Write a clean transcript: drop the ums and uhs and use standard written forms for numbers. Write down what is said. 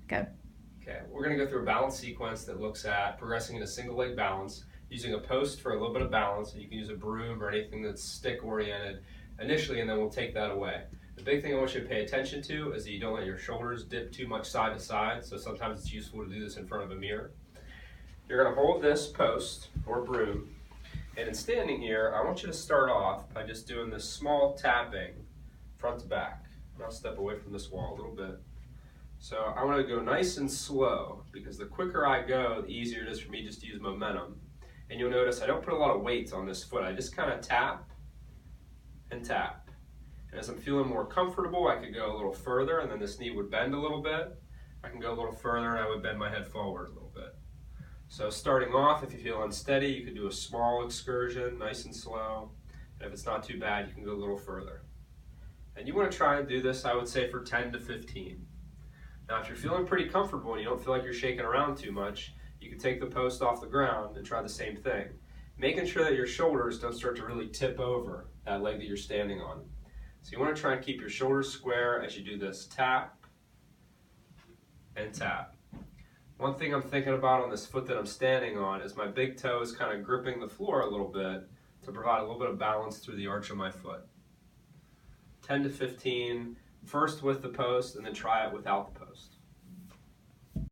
Go. Okay, we're going to go through a balance sequence that looks at progressing in a single leg balance, using a post for a little bit of balance, and you can use a broom or anything that's stick oriented initially, and then we'll take that away. The big thing I want you to pay attention to is that you don't let your shoulders dip too much side to side, so sometimes it's useful to do this in front of a mirror. You're going to hold this post or broom, and in standing here, I want you to start off by just doing this small tapping front to back. And I'll step away from this wall a little bit. So I want to go nice and slow, because the quicker I go, the easier it is for me just to use momentum. And you'll notice I don't put a lot of weight on this foot. I just kind of tap and tap. And as I'm feeling more comfortable, I could go a little further, and then this knee would bend a little bit. I can go a little further, and I would bend my head forward a little bit. So starting off, if you feel unsteady, you could do a small excursion, nice and slow. And if it's not too bad, you can go a little further. And you want to try and do this, I would say, for 10 to 15. Now, if you're feeling pretty comfortable and you don't feel like you're shaking around too much, you can take the post off the ground and try the same thing, making sure that your shoulders don't start to really tip over that leg that you're standing on. So you want to try and keep your shoulders square as you do this tap and tap. One thing I'm thinking about on this foot that I'm standing on is my big toe is kind of gripping the floor a little bit to provide a little bit of balance through the arch of my foot. 10 to 15, first with the post, and then try it without the post.